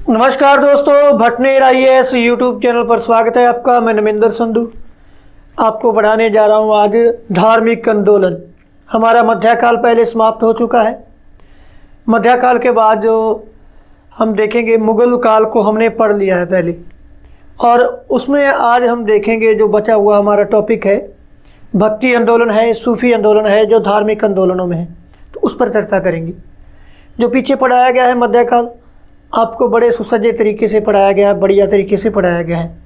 नमस्कार दोस्तों, Bhatner IAS YouTube channel पर स्वागत है आपका। मैं नमिंदर संधू आपको पढ़ाने जा रहा हूँ आज धार्मिक आंदोलन। हमारा मध्यकाल पहले समाप्त हो चुका है। मध्यकाल के बाद जो हम देखेंगे मुगल काल को हमने पढ़ लिया है पहले, और उसमें आज हम देखेंगे जो बचा हुआ हमारा टॉपिक है भक्ति आंदोलन है, सूफी आंदोलन है, जो धार्मिक आंदोलनों में है, तो उस पर चर्चा करेंगे। जो पीछे पढ़ाया गया है मध्यकाल आपको बड़े सुसज्जित तरीके से पढ़ाया गया है, बढ़िया तरीके से पढ़ाया गया है,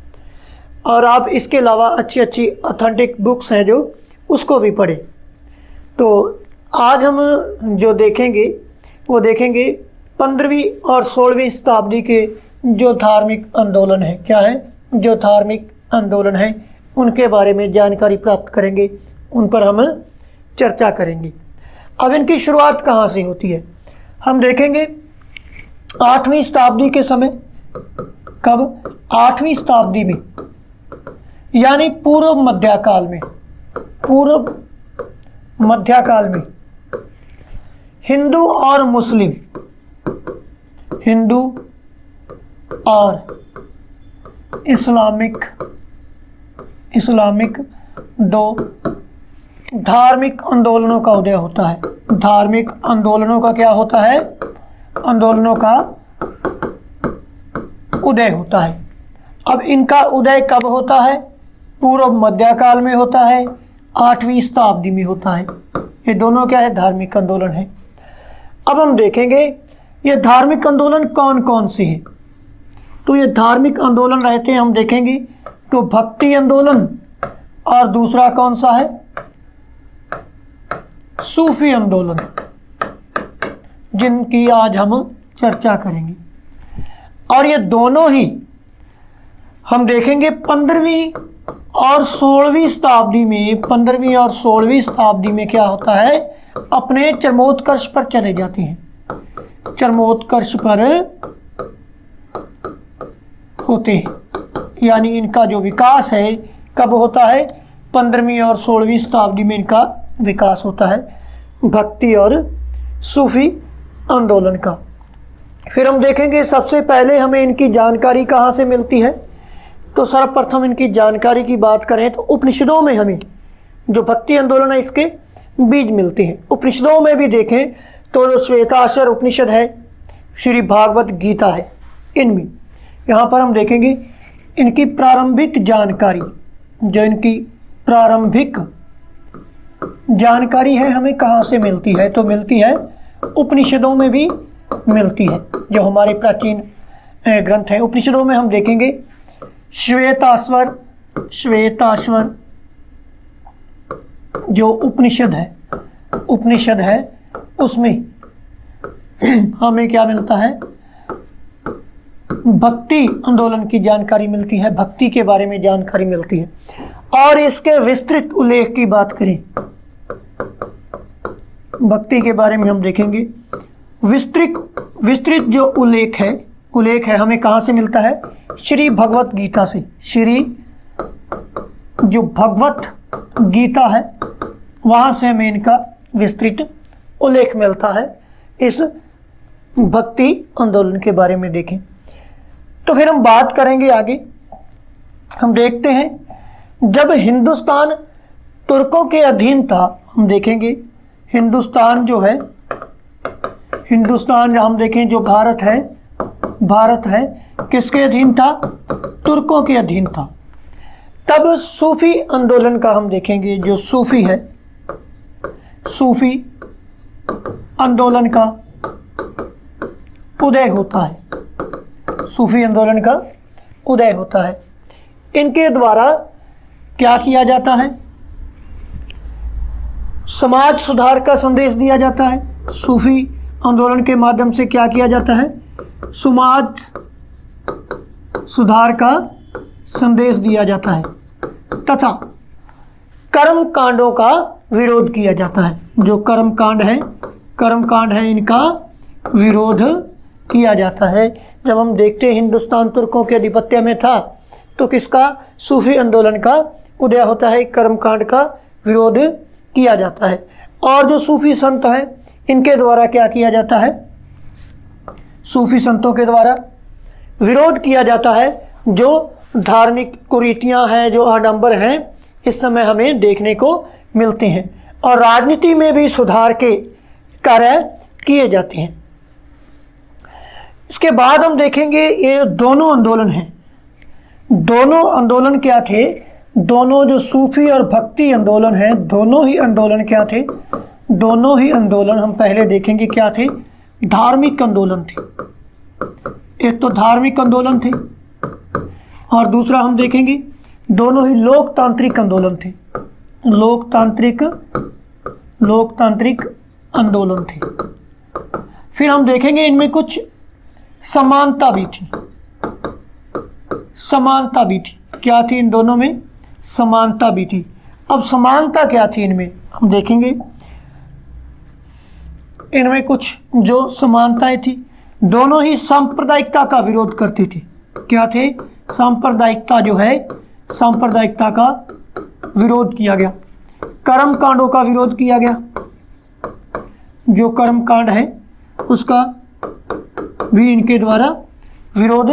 और आप इसके अलावा अच्छी ऑथेंटिक बुक्स हैं जो उसको भी पढ़ें। तो आज हम जो देखेंगे वो देखेंगे 15वीं और 16वीं शताब्दी के जो धार्मिक आंदोलन है, क्या है जो धार्मिक आंदोलन है, उनके बारे में जानकारी प्राप्त करेंगे, उन पर हम चर्चा करेंगे। अब इनकी शुरुआत कहाँ से होती है हम देखेंगे। 8वीं शताब्दी के समय, कब 8वीं शताब्दी में, यानी पूर्व मध्यकाल में, हिंदू और मुस्लिम, हिंदू और इस्लामिक दो धार्मिक आंदोलनों का उदय होता है। धार्मिक आंदोलनों का क्या होता है? आंदोलनों का उदय होता है। अब इनका उदय कब होता है? पूर्व मध्यकाल में होता है, 8वीं शताब्दी में होता है। ये दोनों क्या है? धार्मिक आंदोलन है। अब हम देखेंगे ये धार्मिक आंदोलन कौन कौन से हैं। तो ये धार्मिक आंदोलन रहते हैं, हम देखेंगे तो भक्ति आंदोलन, और दूसरा कौन सा है? सूफी आंदोलन, जिनकी आज हम चर्चा करेंगे। और ये दोनों ही हम देखेंगे 15वीं और 16वीं शताब्दी में, 15वीं और 16वीं शताब्दी में क्या होता है? अपने चरमोत्कर्ष पर चले जाते हैं, चरमोत्कर्ष पर होते हैं। यानी इनका जो विकास है कब होता है? 15वीं और 16वीं शताब्दी में इनका विकास होता है, भक्ति और सूफी आंदोलन का। फिर हम देखेंगे सबसे पहले हमें इनकी जानकारी कहाँ से मिलती है। तो सर्वप्रथम इनकी जानकारी की बात करें तो उपनिषदों में हमें जो भक्ति आंदोलन है इसके बीज मिलते हैं। उपनिषदों में भी देखें तो जो श्वेताश्वर उपनिषद है, श्री भागवत गीता है, इनमें यहाँ पर हम देखेंगे इनकी प्रारंभिक जानकारी, जो इनकी प्रारंभिक जानकारी है हमें कहाँ से मिलती है? तो मिलती है उपनिषदों में भी मिलती है, जो हमारे प्राचीन ग्रंथ हैं। उपनिषदों में हम देखेंगे श्वेताश्वर जो उपनिषद है उसमें हमें क्या मिलता है? भक्ति आंदोलन की जानकारी मिलती है, भक्ति के बारे में जानकारी मिलती है। और इसके विस्तृत उल्लेख की बात करें, भक्ति के बारे में हम देखेंगे विस्तृत जो उल्लेख है हमें कहाँ से मिलता है? श्री भगवत गीता से। श्री जो भगवत गीता है वहाँ से हमें इनका विस्तृत उल्लेख मिलता है इस भक्ति आंदोलन के बारे में। देखें तो फिर हम बात करेंगे आगे। हम देखते हैं जब हिंदुस्तान तुर्कों के अधीन था, हम देखेंगे हिंदुस्तान जो हम देखें जो भारत है किसके अधीन था? तुर्कों के अधीन था। तब सूफी आंदोलन का हम देखेंगे, जो सूफी है, सूफी आंदोलन का उदय होता है। सूफी आंदोलन का उदय होता है। इनके द्वारा क्या किया जाता है? समाज सुधार का संदेश दिया जाता है। सूफी आंदोलन के माध्यम से क्या किया जाता है? समाज सुधार का संदेश दिया जाता है तथा कर्म कांडों का विरोध किया जाता है। जो कर्म कांड है इनका विरोध किया जाता है। जब हम देखते हैं हिंदुस्तान तुर्कों के आधिपत्य में था तो किसका? सूफी आंदोलन का उदय होता है, कर्मकांड का विरोध किया जाता है। और जो सूफी संत हैं इनके द्वारा क्या किया जाता है? सूफी संतों के द्वारा विरोध किया जाता है, जो धार्मिक कुरीतियां हैं, जो आडंबर हैं, इस समय हमें देखने को मिलते हैं। और राजनीति में भी सुधार के कार्य किए जाते हैं। इसके बाद हम देखेंगे ये दोनों आंदोलन हैं। दोनों आंदोलन क्या थे? दोनों जो सूफी और भक्ति आंदोलन हैं, दोनों ही आंदोलन क्या थे? दोनों ही आंदोलन हम पहले देखेंगे क्या थे? धार्मिक आंदोलन थे। एक तो धार्मिक आंदोलन थे और दूसरा हम देखेंगे दोनों ही लोकतांत्रिक आंदोलन थे। लोकतांत्रिक आंदोलन थे। फिर हम देखेंगे इनमें कुछ समानता भी थी। क्या थी इन दोनों में? समानता भी थी। अब समानता क्या थी इनमें, हम देखेंगे। इनमें कुछ जो समानताएं थी, दोनों ही सांप्रदायिकता का विरोध करती थी। क्या थे? सांप्रदायिकता जो है, सांप्रदायिकता का विरोध किया गया। कर्म कांडों का विरोध किया गया। जो कर्म कांड है उसका भी इनके द्वारा विरोध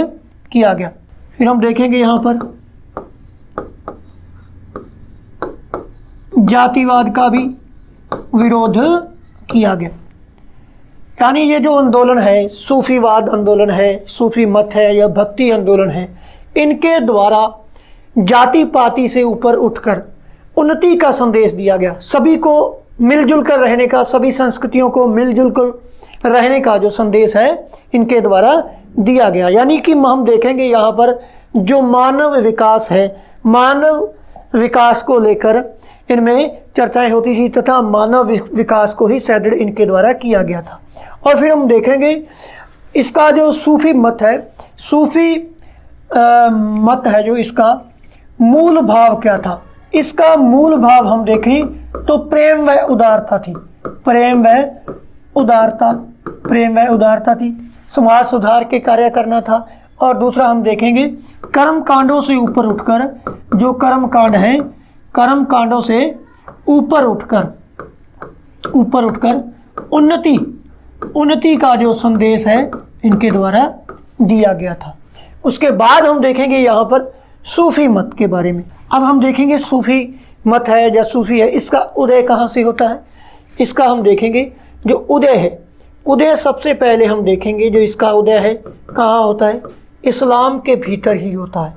किया गया। फिर हम देखेंगे यहाँ पर जातिवाद का भी विरोध किया गया। यानी ये जो आंदोलन है, सूफीवाद आंदोलन है, सूफी मत है या भक्ति आंदोलन है, इनके द्वारा जाति पाति से ऊपर उठकर उन्नति का संदेश दिया गया। सभी को मिलजुल कर रहने का, सभी संस्कृतियों को मिलजुल कर रहने का जो संदेश है इनके द्वारा दिया गया। यानी कि हम देखेंगे यहाँ पर जो मानव विकास है, मानव विकास को लेकर इनमें चर्चाएं होती थी तथा मानव विकास को ही सुदृढ़ इनके द्वारा किया गया था। और फिर हम देखेंगे इसका जो सूफी मत है, सूफी मत है जो, इसका मूल भाव क्या था? इसका मूल भाव हम देखें तो प्रेम व उदारता थी। प्रेम व उदारता थी। समाज सुधार के कार्य करना था। और दूसरा हम देखेंगे कर्म कांडों से ऊपर उठकर, जो कर्म कांड हैं, कर्म कांडों से ऊपर उठकर उन्नति का जो संदेश है इनके द्वारा दिया गया था। उसके बाद हम देखेंगे यहाँ पर सूफी मत के बारे में। अब हम देखेंगे सूफी मत है या सूफी है, इसका उदय कहाँ से होता है? इसका हम देखेंगे जो उदय है, उदय सबसे पहले हम देखेंगे जो इसका उदय है कहाँ होता है? इस्लाम के भीतर ही होता है।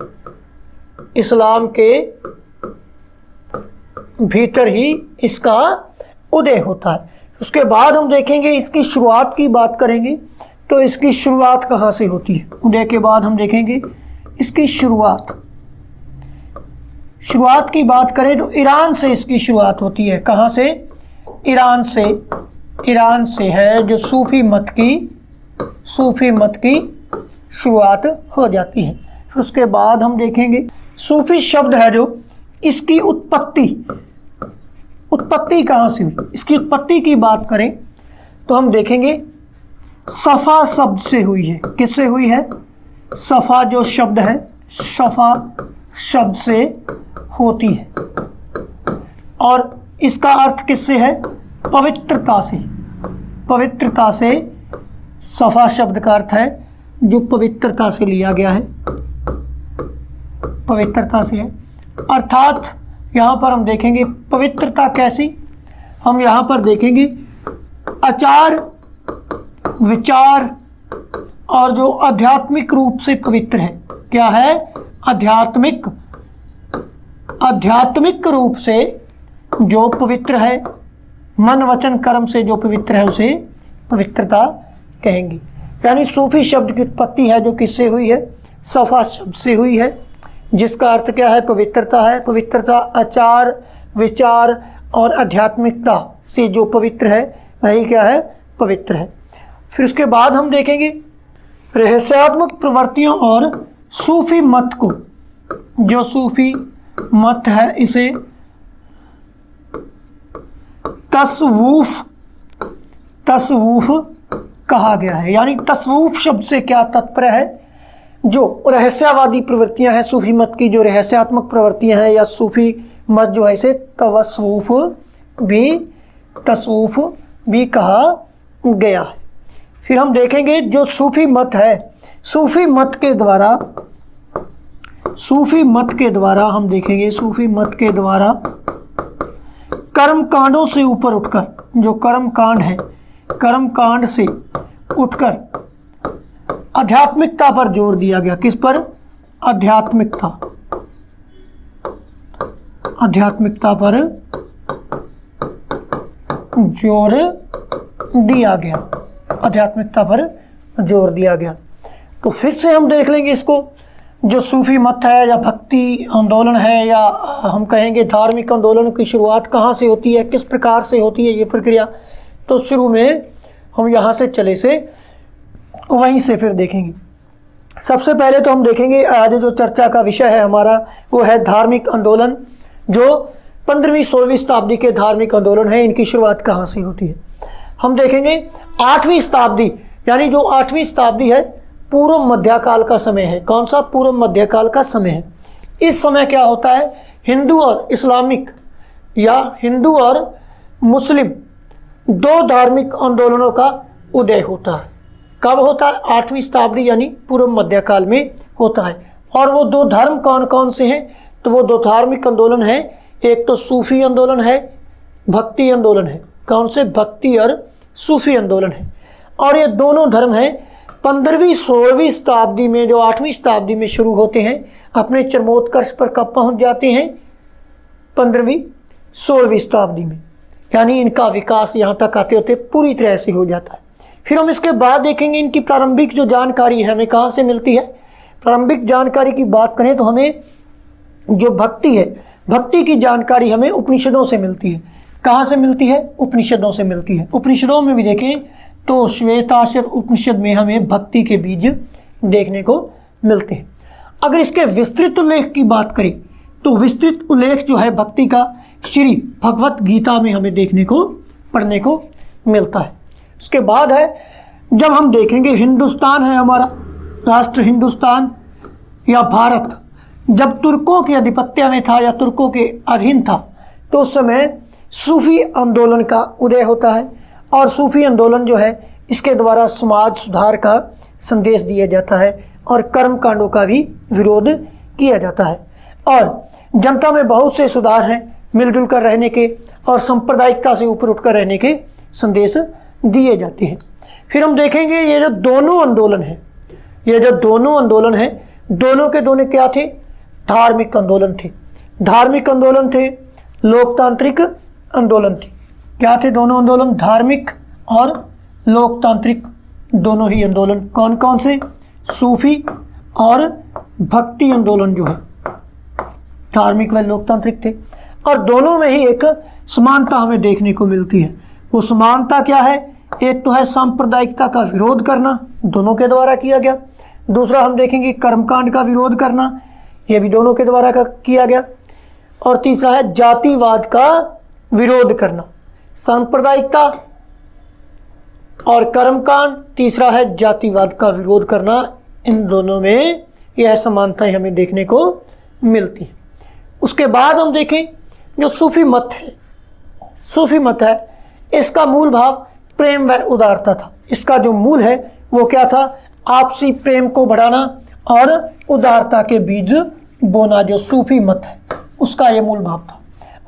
इस्लाम के भीतर ही इसका उदय होता है। उसके बाद हम देखेंगे इसकी शुरुआत की बात करेंगे तो इसकी शुरुआत कहाँ से होती है? उदय के बाद हम देखेंगे इसकी शुरुआत की बात करें तो ईरान से इसकी शुरुआत होती है। कहाँ से? ईरान से है जो सूफी मत की शुरुआत हो जाती है। फिर उसके बाद हम देखेंगे सूफी शब्द है जो, इसकी उत्पत्ति कहाँ से हुई? इसकी उत्पत्ति की बात करें तो हम देखेंगे सफ़ा शब्द से हुई है। किससे हुई है? सफ़ा जो शब्द है, सफ़ा शब्द से होती है। और इसका अर्थ किससे है? पवित्रता से सफ़ा शब्द का अर्थ है जो पवित्रता से लिया गया है, पवित्रता से है। अर्थात यहाँ पर हम देखेंगे पवित्रता कैसी? हम यहाँ पर देखेंगे आचार विचार और जो आध्यात्मिक रूप से पवित्र है। क्या है? आध्यात्मिक रूप से जो पवित्र है, मन वचन कर्म से जो पवित्र है उसे पवित्रता कहेंगे। यानी सूफी शब्द की उत्पत्ति है जो किससे हुई है? सफ़ा शब्द से हुई है, जिसका अर्थ क्या है? पवित्रता है। पवित्रता आचार विचार और आध्यात्मिकता से जो पवित्र है वही क्या है? पवित्र है। फिर उसके बाद हम देखेंगे रहस्यात्मक प्रवृत्तियों और सूफी मत को, जो सूफी मत है इसे तसवूफ कहा गया है। यानी तसवूफ शब्द से क्या तात्पर्य है? जो रहस्यवादी प्रवृत्तियां हैं सूफी मत की, जो रहस्यात्मक प्रवृत्तियां हैं या सूफी मत जो है इसे तसवूफ भी कहा गया है। फिर हम देखेंगे जो सूफी मत है, सूफी मत के द्वारा हम देखेंगे, सूफी मत के द्वारा कर्म कांडों से ऊपर उठकर, जो कर्म कांड है, कर्म कांड से उठकर आध्यात्मिकता पर जोर दिया गया। किस पर? आध्यात्मिकता पर जोर दिया गया, आध्यात्मिकता पर जोर दिया गया। तो फिर से हम देख लेंगे इसको, जो सूफी मत है या भक्ति आंदोलन है या हम कहेंगे धार्मिक आंदोलन की शुरुआत कहाँ से होती है, किस प्रकार से होती है ये प्रक्रिया। तो शुरू में हम यहाँ से चले से वहीं से फिर देखेंगे। सबसे पहले तो हम देखेंगे आज जो चर्चा का विषय है हमारा वो है धार्मिक आंदोलन, जो 15वीं 16वीं शताब्दी के धार्मिक आंदोलन है, इनकी शुरुआत कहाँ से होती है। हम देखेंगे 8वीं शताब्दी, यानी जो 8वीं शताब्दी है पूर्व मध्यकाल का समय है। कौन सा? पूर्व मध्यकाल का समय है। इस समय क्या होता है, हिंदू और इस्लामिक या हिंदू और मुस्लिम दो धार्मिक आंदोलनों का उदय होता है। कब होता है? 8वीं शताब्दी यानी पूर्व मध्यकाल में होता है। और वो दो धर्म कौन कौन से हैं? तो वो दो धार्मिक आंदोलन हैं, एक तो सूफी आंदोलन है, भक्ति आंदोलन है। कौन से? भक्ति और सूफी आंदोलन है। और ये दोनों धर्म हैं 15वीं 16वीं शताब्दी में, जो 8वीं शताब्दी में शुरू होते हैं, अपने चरमोत्कर्ष पर कब पहुंच जाते हैं? 15वीं 16वीं शताब्दी में, यानी इनका विकास यहाँ तक आते होते पूरी तरह से हो जाता है। फिर हम इसके बाद देखेंगे इनकी प्रारंभिक जो जानकारी है हमें कहाँ से मिलती है। प्रारंभिक जानकारी की बात करें तो हमें जो भक्ति है, भक्ति की जानकारी हमें उपनिषदों से मिलती है। कहाँ से मिलती है? उपनिषदों से मिलती है। उपनिषदों में भी देखें तो श्वेताश्वर उपनिषद में हमें भक्ति के बीज देखने को मिलते हैं। अगर इसके विस्तृत उल्लेख की बात करें तो विस्तृत उल्लेख जो है भक्ति का श्री भगवत गीता में हमें देखने को, पढ़ने को मिलता है। उसके बाद है जब हम देखेंगे हिंदुस्तान है हमारा राष्ट्र, हिंदुस्तान या भारत जब तुर्कों के आधिपत्य में था या तुर्कों के अधीन था, तो उस समय सूफी आंदोलन का उदय होता है। और सूफी आंदोलन जो है इसके द्वारा समाज सुधार का संदेश दिया जाता है और कर्म कांडों का भी विरोध किया जाता है। और जनता में बहुत से सुधार हैं, मिलजुल कर रहने के और सांप्रदायिकता से ऊपर उठकर रहने के संदेश दिए जाते हैं। फिर हम देखेंगे ये जो दोनों आंदोलन हैं, दोनों के दोनों क्या थे? धार्मिक आंदोलन थे। धार्मिक आंदोलन थे, लोकतांत्रिक आंदोलन थे। क्या थे दोनों आंदोलन? धार्मिक और लोकतांत्रिक दोनों ही आंदोलन। कौन कौन से? सूफी और भक्ति आंदोलन जो है धार्मिक व लोकतांत्रिक थे। और दोनों में ही एक समानता हमें देखने को मिलती है। वो समानता क्या है? एक तो है सांप्रदायिकता का विरोध करना, दोनों के द्वारा किया गया। दूसरा हम देखेंगे कर्मकांड का विरोध करना, यह भी दोनों के द्वारा किया गया। और तीसरा है जातिवाद का विरोध करना। सांप्रदायिकता और कर्मकांड, तीसरा है जातिवाद का विरोध करना। इन दोनों में यह समानताएं हमें देखने को मिलती हैं। उसके बाद हम देखें जो सूफी मत है, सूफी मत है इसका मूल भाव प्रेम व उदारता था। इसका जो मूल है वो क्या था? आपसी प्रेम को बढ़ाना और उदारता के बीज बोना। जो सूफी मत है उसका ये मूल भाव था।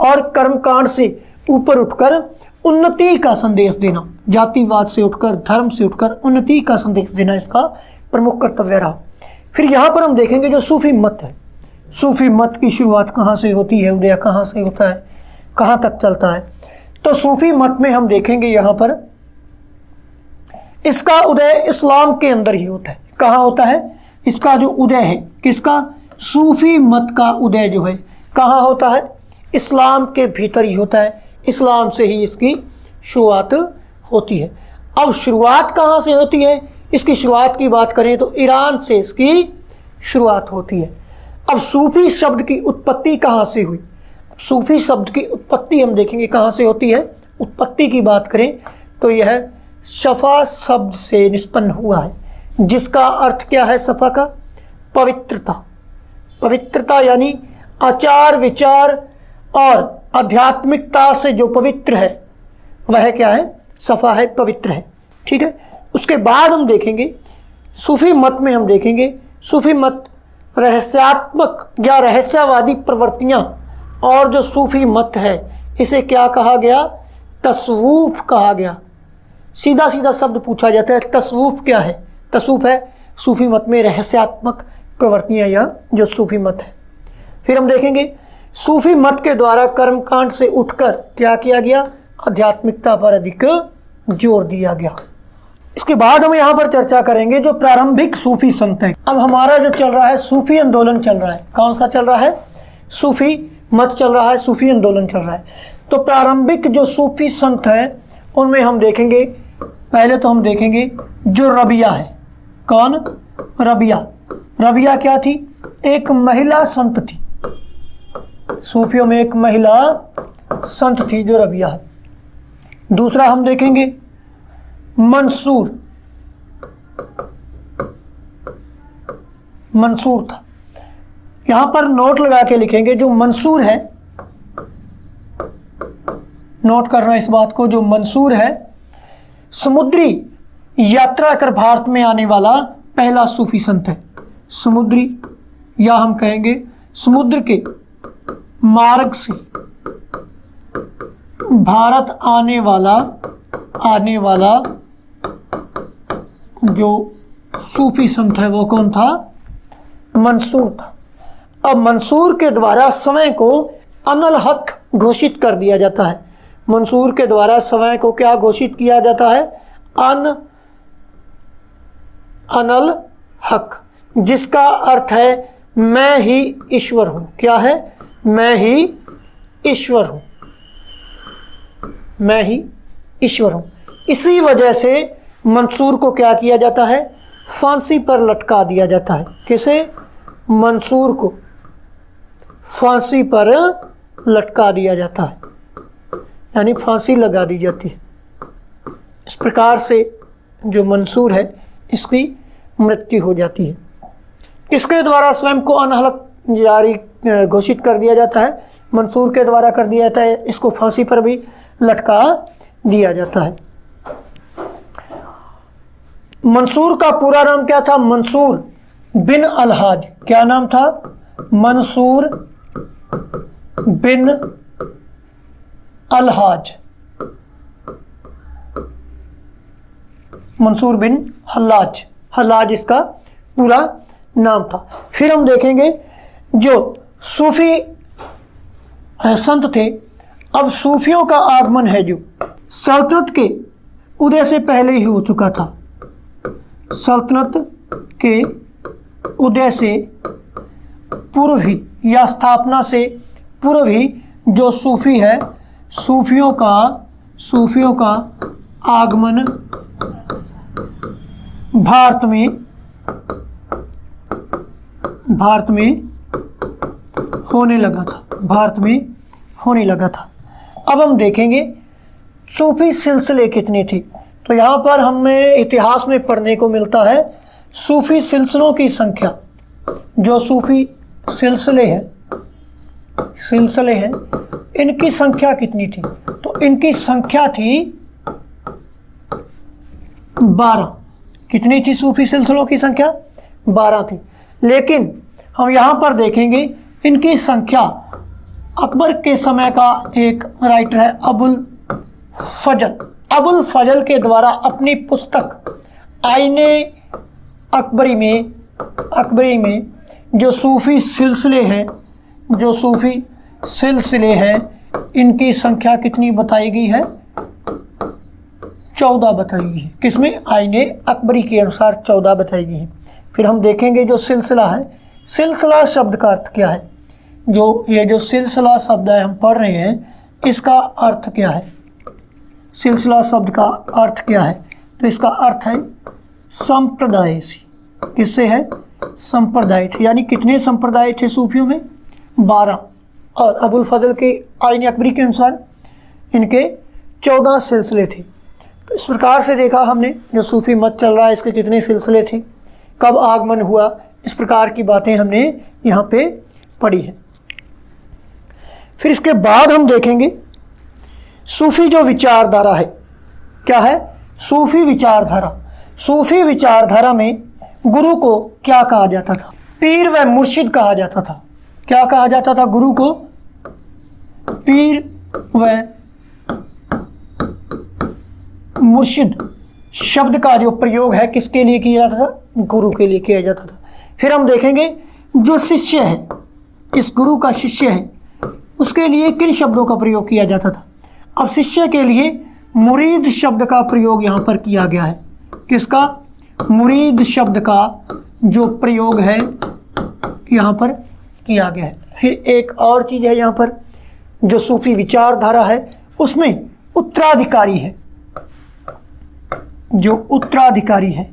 और कर्मकांड से ऊपर उठकर उन्नति का संदेश देना, जातिवाद से उठकर, धर्म से उठकर उन्नति का संदेश देना इसका प्रमुख कर्तव्य रहा। फिर यहाँ पर हम देखेंगे जो सूफी मत है, सूफी मत की शुरुआत कहाँ से होती है, उदय कहाँ से होता है, कहाँ तक चलता है। तो सूफी मत में हम देखेंगे यहाँ पर इसका उदय इस्लाम के अंदर ही होता है। कहाँ होता है? इसका जो उदय है किसका? सूफी मत का उदय जो है कहाँ होता है? इस्लाम के भीतर ही होता है। इस्लाम से ही इसकी शुरुआत होती है। अब शुरुआत कहाँ से होती है? इसकी शुरुआत की बात करें तो ईरान से इसकी शुरुआत होती है। अब सूफी शब्द की उत्पत्ति कहाँ से हुई? सूफी शब्द की उत्पत्ति हम देखेंगे कहाँ से होती है। उत्पत्ति की बात करें तो यह सफ़ा शब्द से निष्पन्न हुआ है, जिसका अर्थ क्या है? सफ़ा का पवित्रता। पवित्रता यानी आचार विचार और आध्यात्मिकता से जो पवित्र है वह क्या है? सफ़ा है, पवित्र है। ठीक है। उसके बाद हम देखेंगे सूफी मत में, हम देखेंगे सूफी मत रहस्यात्मक या रहस्यवादी प्रवृत्तियां, और जो सूफी मत है इसे क्या कहा गया? तसव्वुफ कहा गया। सीधा सीधा शब्द पूछा जाता है, तसव्वुफ क्या है? तसव्वुफ है सूफी मत में रहस्यात्मक प्रवृत्तियां या जो सूफी मत है। फिर हम देखेंगे सूफी मत के द्वारा कर्मकांड से उठकर क्या किया गया? आध्यात्मिकता पर अधिक जोर दिया गया। इसके बाद हम यहाँ पर चर्चा करेंगे जो प्रारंभिक सूफी संत हैं। अब हमारा जो चल रहा है सूफी आंदोलन चल रहा है। कौन सा चल रहा है? सूफी मत चल रहा है, सूफी आंदोलन चल रहा है। तो प्रारंभिक जो सूफी संत हैं उनमें हम देखेंगे, पहले तो हम देखेंगे जो रबिया है। कौन? रबिया। रबिया क्या थी? एक महिला संत थी। सूफियों में एक महिला संत थी जो रबिया है। दूसरा हम देखेंगे मंसूर। मंसूर था। यहां पर नोट लगा के लिखेंगे जो मंसूर है, नोट करना इस बात को, जो मंसूर है समुद्री यात्रा कर भारत में आने वाला पहला सूफी संत है। समुद्री या हम कहेंगे समुद्र के मार्ग से भारत आने वाला जो सूफी संत है वो कौन था? मंसूर था। अब मंसूर के द्वारा समय को अनल हक घोषित कर दिया जाता है। मंसूर के द्वारा समय को क्या घोषित किया जाता है? अनल हक, जिसका अर्थ है मैं ही ईश्वर हूं। क्या है? मैं ही ईश्वर हूं। मैं ही ईश्वर हूं। इसी वजह से मंसूर को क्या किया जाता है? फांसी पर लटका दिया जाता है। किसे? मंसूर को फांसी पर लटका दिया जाता है, यानी फांसी लगा दी जाती है। इस प्रकार से जो मंसूर है इसकी मृत्यु हो जाती है। किसके द्वारा स्वयं को अनहलक जारी घोषित कर दिया जाता है? मंसूर के द्वारा कर दिया जाता है। इसको फांसी पर भी लटका दिया जाता है। मंसूर का पूरा नाम क्या था? मंसूर बिन अलहाज। क्या नाम था? मंसूर बिन अलहाज। मंसूर बिन हल्लाज, हल्लाज इसका पूरा नाम था। फिर हम देखेंगे जो सूफी संत थे। अब सूफियों का आगमन है जो सल्तनत के उदय से पहले ही हो चुका था। सल्तनत के उदय से पूर्व ही या स्थापना से पूर्व ही जो सूफी है, सूफियों का आगमन भारत में होने लगा था। अब हम देखेंगे सूफी सिलसिले कितने थे। तो यहाँ पर हमें इतिहास में पढ़ने को मिलता है सूफी सिलसिलों की संख्या। जो सूफी सिलसिले हैं इनकी संख्या कितनी थी? तो इनकी संख्या थी 12। कितनी थी सूफी सिलसिलों की संख्या? 12 थी। लेकिन हम यहाँ पर देखेंगे इनकी संख्या, अकबर के समय का एक राइटर है अबुल फजल के द्वारा अपनी पुस्तक आईने अकबरी में जो सूफी सिलसिले हैं इनकी संख्या कितनी बताई गई है? 14 बताई गई है। किसमें? आईने अकबरी के अनुसार 14 बताई गई है। फिर हम देखेंगे जो सिलसिला है, सिलसिला शब्द का अर्थ क्या है? जो सिलसिला शब्द है हम पढ़ रहे हैं, इसका अर्थ क्या है? सिलसिला शब्द का अर्थ क्या है? तो इसका अर्थ है संप्रदाय से। किससे है? संप्रदाय थे। यानी कितने संप्रदाय थे सूफियों में? 12। और अबुल फजल के आईने अकबरी के अनुसार इनके 14 सिलसिले थे। तो इस प्रकार से देखा हमने जो सूफी मत चल रहा है इसके कितने सिलसिले थे, कब आगमन हुआ, इस प्रकार की बातें हमने यहाँ पे पढ़ी है। फिर इसके बाद हम देखेंगे सूफी जो विचारधारा है। क्या है? सूफी विचारधारा। सूफी विचारधारा में गुरु को क्या कहा जाता था? पीर व मुर्शिद कहा जाता था। क्या कहा जाता था गुरु को? पीर व मुर्शिद शब्द का जो प्रयोग है किसके लिए किया जाता था? गुरु के लिए किया जाता था। फिर हम देखेंगे जो शिष्य है, इस गुरु का शिष्य है, उसके लिए किन शब्दों का प्रयोग किया जाता था? अब शिष्य के लिए मुरीद शब्द का प्रयोग यहाँ पर किया गया है। किसका? मुरीद शब्द का जो प्रयोग है यहाँ पर किया गया है। फिर एक और चीज़ है यहाँ पर, जो सूफी विचारधारा है उसमें उत्तराधिकारी है। जो उत्तराधिकारी है,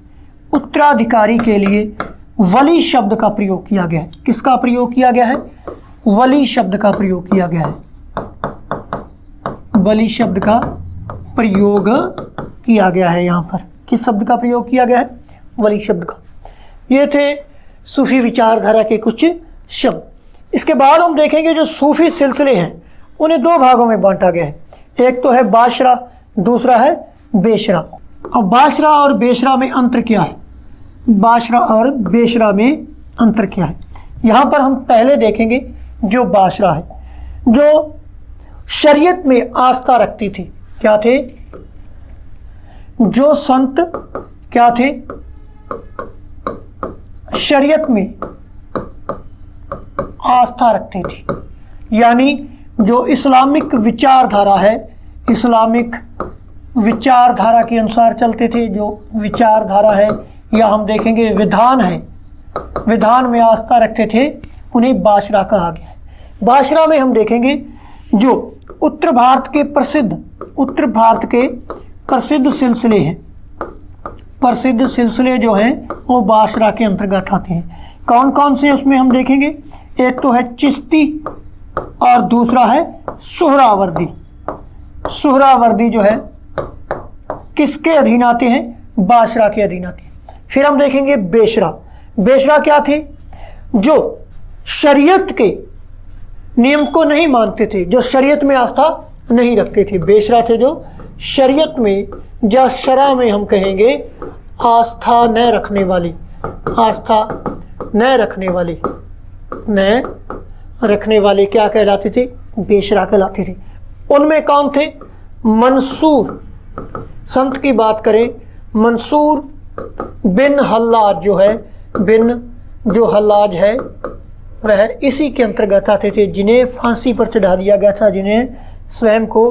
उत्तराधिकारी के लिए वली शब्द का प्रयोग किया गया है। किसका प्रयोग किया गया है? वली शब्द का प्रयोग किया गया है। वली शब्द का प्रयोग किया गया है यहाँ पर। किस शब्द का प्रयोग किया गया है? वली शब्द का। ये थे सूफी विचारधारा के कुछ शब्द। इसके बाद हम देखेंगे जो सूफी सिलसिले हैं उन्हें दो भागों में बांटा गया है। एक तो है बाशरा, दूसरा है बेशरा। अब बाशरा और बेशरा में अंतर क्या है? बाशरा और बेशरा में अंतर क्या है? यहाँ पर हम पहले देखेंगे जो बाशरा है, जो शरीयत में आस्था रखती थी। क्या थे? जो संत क्या थे? शरीयत में आस्था रखती थी, यानी जो इस्लामिक विचारधारा है, इस्लामिक विचारधारा के अनुसार चलते थे। जो विचारधारा है या हम देखेंगे विधान है, विधान में आस्था रखते थे, उन्हें बाशरा कहा गया है। बाशरा में हम देखेंगे जो उत्तर भारत के प्रसिद्ध सिलसिले हैं, प्रसिद्ध सिलसिले जो हैं वो बाशरा के अंतर्गत आते हैं। कौन कौन से उसमें हम देखेंगे? एक तो है चिश्ती और दूसरा है सुहरावर्दी। सुहरावर्दी जो है किसके अधीन आते हैं? बाशरा के अधीन आते हैं। फिर हम देखेंगे बेशरा। बेशरा क्या थे? जो शरीयत के नियम को नहीं मानते थे, जो शरीयत में आस्था नहीं रखते थे। बेशरा थे जो शरीयत में या शरा में हम कहेंगे आस्था न रखने वाली, आस्था न रखने वाले क्या कहलाते थे? बेशरा कहलाते थे। उनमें कौन थे? मंसूर। संत की बात करें, मंसूर बिन हल्लाज जो है, जो हल्लाज है वह इसी के अंतर्गत आते थे, जिन्हें फांसी पर चढ़ा दिया गया था, जिन्हें स्वयं को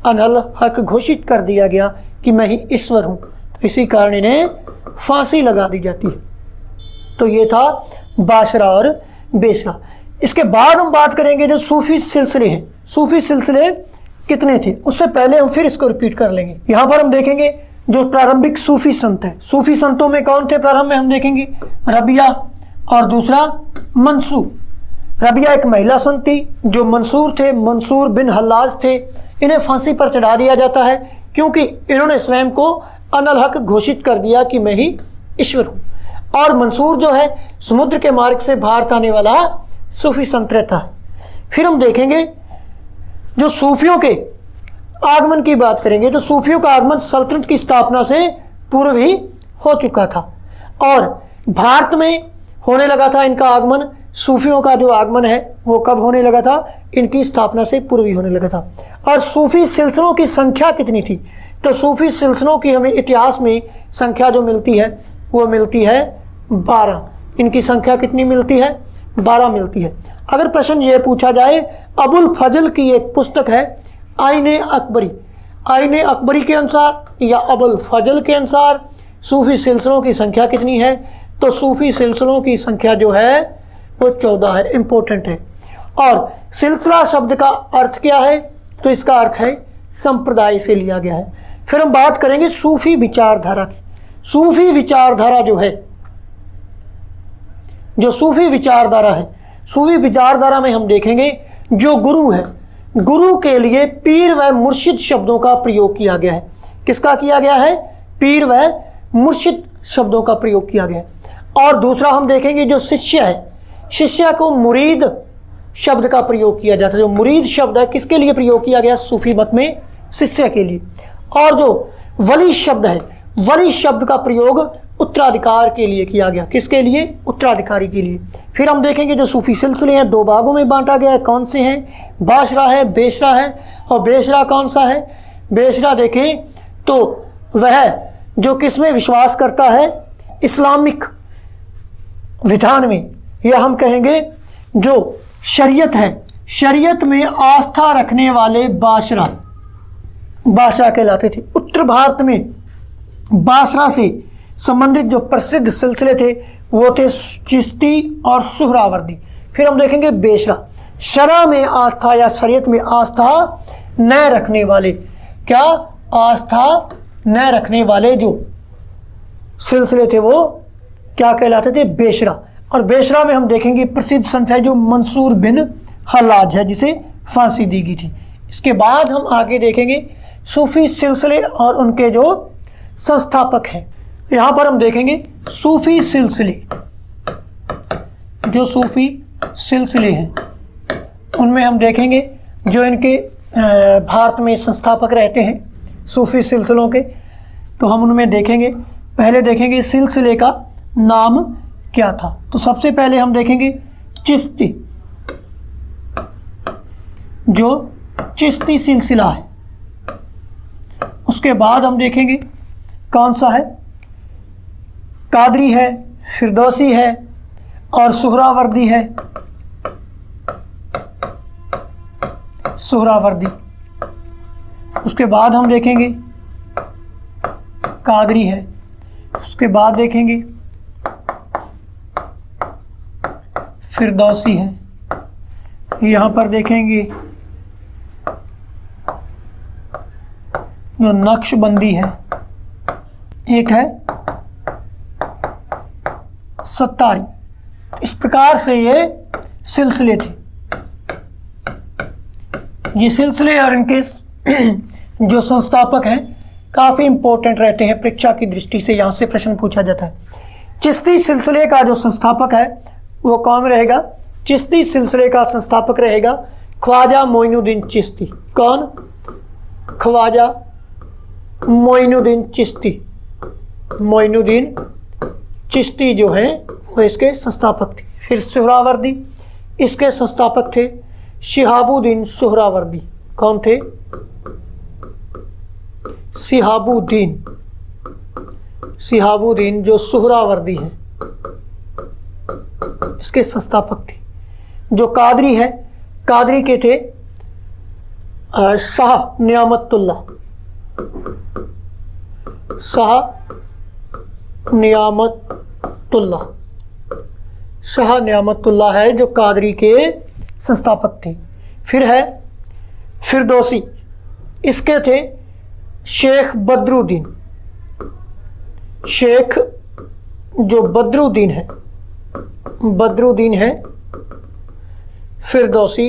अनल हक घोषित कर दिया गया कि मैं ही ईश्वर हूँ। तो इसी कारण इन्हें फांसी लगा दी जाती है। तो ये था बाशरा और बेशरा। इसके बाद हम बात करेंगे जो सूफी सिलसिले हैं। सूफी सिलसिले कितने थे? उससे पहले हम फिर इसको रिपीट कर लेंगे। यहाँ पर हम देखेंगे जो प्रारंभिक सूफी संत है। सूफी संतों में कौन थे? प्रारंभ में हम देखेंगे रबिया और दूसरा मंसूर। रबिया एक महिला संत थी। जो मंसूर थे, मंसूर बिन हल्लाज थे, इन्हें फांसी पर चढ़ा दिया जाता है क्योंकि इन्होंने स्वयं को अनल हक घोषित कर दिया कि मैं ही ईश्वर हूँ। और मंसूर जो है समुद्र के मार्ग से भारत आने वाला सूफी संत रहता है। फिर हम देखेंगे जो सूफियों के आगमन की बात करेंगे। तो सूफियों का आगमन सल्तनत की स्थापना से पूर्व ही हो चुका था और भारत में होने लगा था इनका आगमन। सूफियों का जो आगमन है वो कब होने लगा था? इनकी स्थापना से पूर्व ही होने लगा था। और सूफी सिलसिलों की संख्या कितनी थी? तो सूफी सिलसिलों की हमें इतिहास में संख्या जो मिलती है वो मिलती है 12। इनकी संख्या कितनी मिलती है? 12 मिलती है। अगर प्रश्न ये पूछा जाए, अबुल फजल की एक पुस्तक है आईने अकबरी, आईने अकबरी के अनुसार या अबुल फजल के अनुसार सूफी सिलसिलों की संख्या कितनी है? तो सूफी सिलसिलों की संख्या जो है वो 14 है। इंपॉर्टेंट है। और सिलसिला शब्द का अर्थ क्या है? तो इसका अर्थ है संप्रदाय से लिया गया है। फिर हम बात करेंगे सूफी विचारधारा की। सूफी विचारधारा जो है, जो सूफी विचारधारा है, सूफी विचारधारा में हम देखेंगे जो गुरु है, गुरु के लिए पीर व मुर्शिद शब्दों का प्रयोग किया गया है। किसका किया गया है? पीर व मुर्शिद शब्दों का प्रयोग किया गया है। और दूसरा हम देखेंगे जो शिष्य है, शिष्य को मुरीद शब्द का प्रयोग किया जाता है। जो मुरीद शब्द है किसके लिए प्रयोग किया गया? सूफी मत में शिष्य के लिए। और जो वली शब्द है वली शब्द का प्रयोग उत्तराधिकार के लिए किया गया। किसके लिए? उत्तराधिकारी के लिए। फिर हम देखेंगे जो सूफी सिलसिले हैं 2 भागों में बांटा गया है। कौन से हैं? बाशरा है, बेशरा है। और बेशरा कौन सा है? बेशरा देखें तो वह जो किस में विश्वास करता है? इस्लामिक विधान में, या हम कहेंगे जो शरीयत है, शरीयत में आस्था रखने वाले बाशरा कहलाते थे। उत्तर भारत में बासरा से संबंधित जो प्रसिद्ध सिलसिले थे वो थे चिश्ती और सुहरावर्दी। फिर हम देखेंगे बेशरा, शरा में आस्था या शरीयत में आस्था न रखने वाले, क्या? आस्था न रखने वाले जो सिलसिले थे वो क्या कहलाते थे? बेशरा। और बेशरा में हम देखेंगे प्रसिद्ध संत है जो मंसूर बिन हल्लाज है, जिसे फांसी दी गई थी। इसके बाद हम आगे देखेंगे सूफी सिलसिले और उनके जो संस्थापक हैं। यहाँ पर हम देखेंगे सूफी सिलसिले, जो सूफी सिलसिले हैं उनमें हम देखेंगे जो इनके भारत में संस्थापक रहते हैं सूफी सिलसिलों के, तो हम उनमें देखेंगे। पहले देखेंगे सिलसिले का नाम क्या था। तो सबसे पहले हम देखेंगे चिश्ती, जो चिश्ती सिलसिला है। उसके बाद हम देखेंगे कौन सा है? कादरी है, फिरदौसी है और सुहरावर्दी है। सुहरावर्दी। उसके बाद हम देखेंगे कादरी है। उसके बाद देखेंगे फिरदौसी है। यहाँ पर देखेंगे जो नक्शबंदी है, एक है सत्तारी। इस प्रकार से ये सिलसिले थे। ये सिलसिले और इनके जो संस्थापक हैं काफ़ी इंपॉर्टेंट रहते हैं परीक्षा की दृष्टि से, यहाँ से प्रश्न पूछा जाता है। चिश्ती सिलसिले का जो संस्थापक है वो कौन रहेगा? चिश्ती सिलसिले का संस्थापक रहेगा ख्वाजा मोइनुद्दीन चिश्ती। कौन? ख्वाजा मोइनुद्दीन चिश्ती। मोइनुद्दीन चिश्ती जो है वो इसके संस्थापक थे। फिर सुहरावर्दी, इसके संस्थापक थे शिहाबुद्दीन सुहरावर्दी। कौन थे? शिहाबुद्दीन जो सुहरावर्दी है इसके संस्थापक थे। जो कादरी है, कादरी के थे शाह नियामतुल्लाह। शाह नियामतुल्लाह है जो कादरी के संस्थापक थे। फिर है फिरदौसी, इसके थे शेख बदरुद्दीन। शेख जो बदरुद्दीन है फिरदौसी,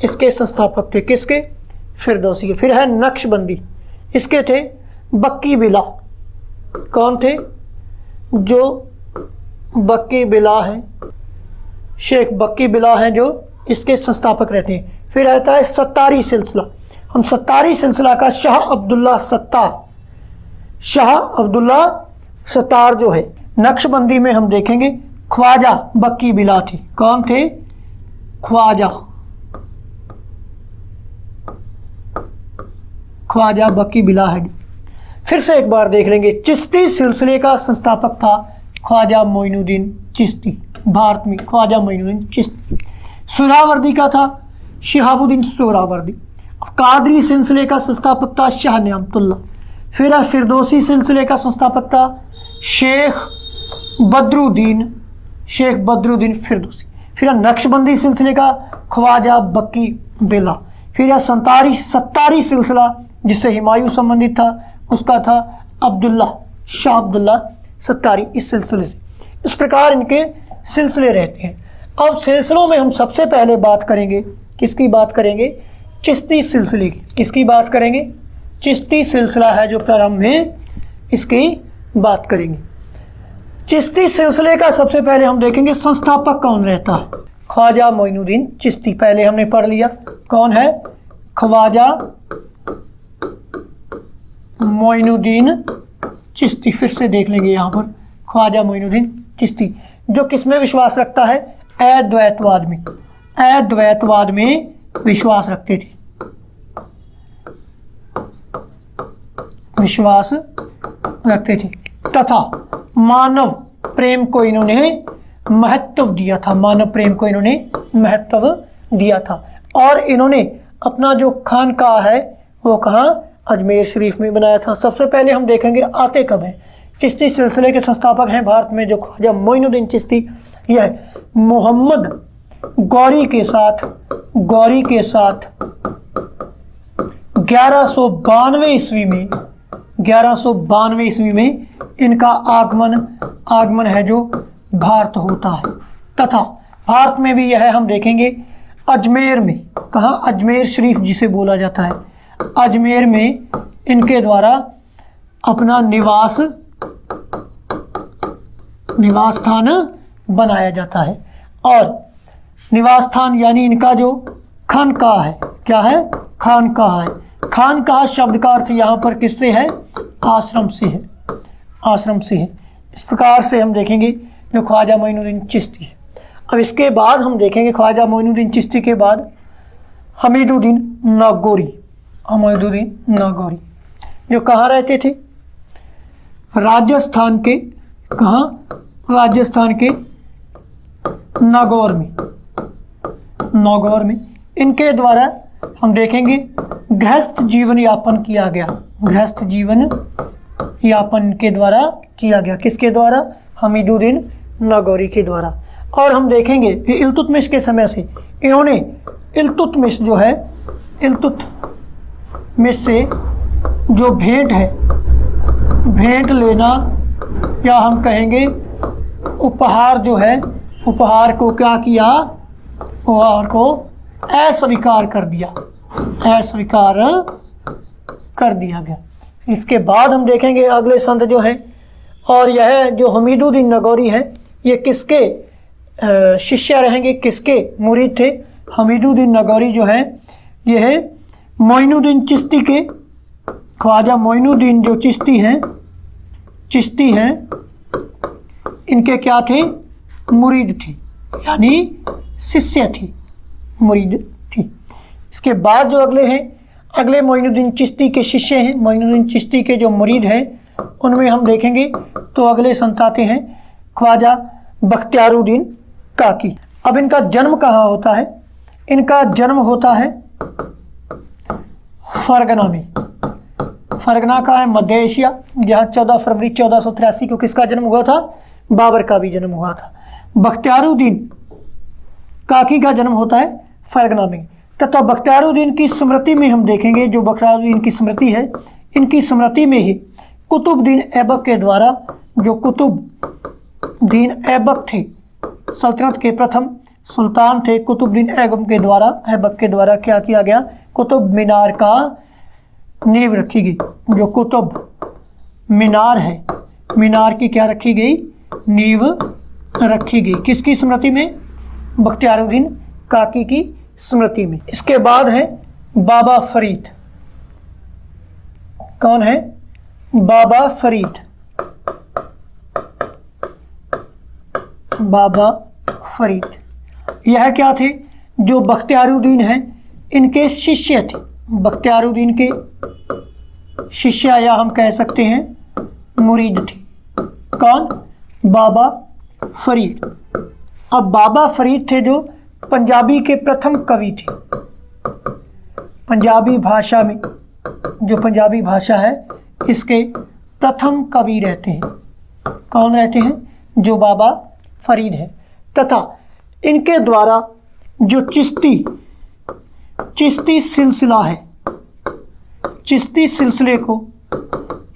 इसके संस्थापक थे। किसके? फिरदौसी के। फिर है नक्शबंदी, इसके थे बक्की बिला। कौन थे? जो बक्की बिला हैं, शेख बक्की बिला हैं जो इसके संस्थापक रहते हैं। फिर रहता है सत्तारी सिलसिला। हम सत्तारी सिलसिला का शाह अब्दुल्ला सत्तार जो है। नक्शबंदी में हम देखेंगे ख्वाजा बक्की बिला थे। कौन थे? ख्वाजा बक्की बिला है। फिर से एक बार देख लेंगे, चिश्ती सिलसिले का संस्थापक था ख्वाजा मोइनुद्दीन चिश्ती। भारत में ख्वाजा मोइनुद्दीन चिश्ती। सुहरावर्दी का था शिहाबुद्दीन सुहरावर्दी। कादरी सिलसिले का संस्थापक था शाह नियामतुल्लाह। फिर फिरदौसी सिलसिले का संस्थापक था शेख बदरुद्दीन फिरदौसी। फिर नक्शबंदी सिलसिले का ख्वाजा बक्की बिला। फिर सत्तारी सिलसिला जिससे हुमायूं संबंधित था उसका था शाह अब्दुल्ला सत्तारी। इस सिलसिले से इस प्रकार इनके सिलसिले रहते हैं। अब सिलसिलों में हम सबसे पहले बात करेंगे, किसकी बात करेंगे? चिश्ती सिलसिले की। किसकी बात करेंगे? चिश्ती सिलसिला है जो प्रारंभ में, इसकी बात करेंगे। चिश्ती सिलसिले का सबसे पहले हम देखेंगे संस्थापक कौन रहता है। ख्वाजा मोइनुद्दीन चिश्ती पहले हमने पढ़ लिया। कौन है? ख्वाजा मोइनुद्दीन चिश्ती, फिर से देख लेंगे यहाँ पर ख्वाजा मोइनुद्दीन चिश्ती, जो किस में विश्वास रखता है? अद्वैतवाद में। अद्वैतवाद में विश्वास रखते थे, विश्वास रखते थे। तथा मानव प्रेम को इन्होंने महत्व दिया था, मानव प्रेम को इन्होंने महत्व दिया था। और इन्होंने अपना जो खानकाह है वो कहाँ? अजमेर शरीफ में बनाया था। सबसे पहले हम देखेंगे आते कब हैं। चिश्ती सिलसिले के संस्थापक हैं भारत में जो ख्वाजा मोइनुद्दीन चिश्ती, यह मोहम्मद गौरी के साथ 1192 ईस्वी में इनका आगमन है जो भारत होता है। तथा भारत में भी यह हम देखेंगे अजमेर में, कहाँ? अजमेर शरीफ जिसे बोला जाता है, अजमेर में इनके द्वारा अपना निवास स्थान बनाया जाता है। और निवास स्थान यानी इनका जो खानकाह है, क्या है? खानकाह है। खानकाह शब्द का अर्थ यहाँ पर किससे है? आश्रम से है, आश्रम से है। इस प्रकार से हम देखेंगे जो ख्वाजा मोइनुद्दीन चिश्ती है। अब इसके बाद हम देखेंगे ख्वाजा मोइनुद्दीन चिश्ती के बाद हमीदुद्दीन नागौरी। हमीदुद्दीन नागौरी जो कहाँ रहते थे? राजस्थान के, कहाँ? राजस्थान के नागौर में। इनके द्वारा हम देखेंगे गृहस्थ जीवन यापन किया गया। गृहस्थ जीवन यापन इनके द्वारा किया गया। किसके द्वारा? हमीदुद्दीन नागौरी के द्वारा। और हम देखेंगे कि इल्तुतमिश के समय से इन्होंने इल्तुतमिश जो है, इल्तुतमिश से जो भेंट है, भेंट लेना या हम कहेंगे उपहार जो है, उपहार को क्या किया? उपहार को अस्वीकार कर दिया, अस्वीकार कर दिया गया। इसके बाद हम देखेंगे अगले संत जो है, और यह जो हमीदुद्दीन नागौरी है ये किसके शिष्य रहेंगे, किसके मुरीद थे? हमीदुद्दीन नागौरी जो है ये है मोइनुद्दीन चिश्ती के, ख्वाजा मोइनुद्दीन जो चिश्ती हैं इनके क्या थे? मुरीद थे, यानी शिष्य थे, मुरीद थी। इसके बाद जो अगले हैं, अगले मोइनुद्दीन चिश्ती के शिष्य हैं, मोइनुद्दीन चिश्ती के जो मुरीद हैं उनमें हम देखेंगे तो अगले संत आते हैं ख्वाजा बख्तियारुद्दीन काकी। अब इनका जन्म कहाँ होता है? इनका जन्म होता है फरगना में। फरगना का है मध्य एशिया, जहाँ 14 फरवरी 1483 को किसका जन्म हुआ था? बाबर का भी जन्म हुआ था। बख्तियारुद्दीन काकी का जन्म होता है फरगना में। तथा बख्तियारुद्दीन की स्मृति में हम देखेंगे, जो बख्तियारुद्दीन की स्मृति है, इनकी स्मृति में ही कुतुबुद्दीन ऐबक के द्वारा, जो कुतुबुद्दीन ऐबक थे, सल्तनत के प्रथम सुल्तान थे, कुतुबुद्दीन ऐबक के द्वारा क्या किया गया? कुतुब मीनार का नींव रखी गई। जो कुतुब मीनार है, मीनार की क्या रखी गई? नींव रखी गई। किसकी स्मृति में? बख्तियारुद्दीन काकी की स्मृति में। इसके बाद है बाबा फरीद। कौन है? बाबा फरीद। बाबा फरीद यह क्या थे? जो बख्तियारुद्दीन हैं इनके शिष्य थे। बख्तियारुद्दीन के शिष्य या हम कह सकते हैं मुरीद थे। कौन? बाबा फरीद। अब बाबा फरीद थे जो पंजाबी के प्रथम कवि थे। पंजाबी भाषा में, जो पंजाबी भाषा है इसके प्रथम कवि रहते हैं। कौन रहते हैं? जो बाबा फरीद है। तथा इनके द्वारा जो चिश्ती सिलसिला है, चिश्ती सिलसिले को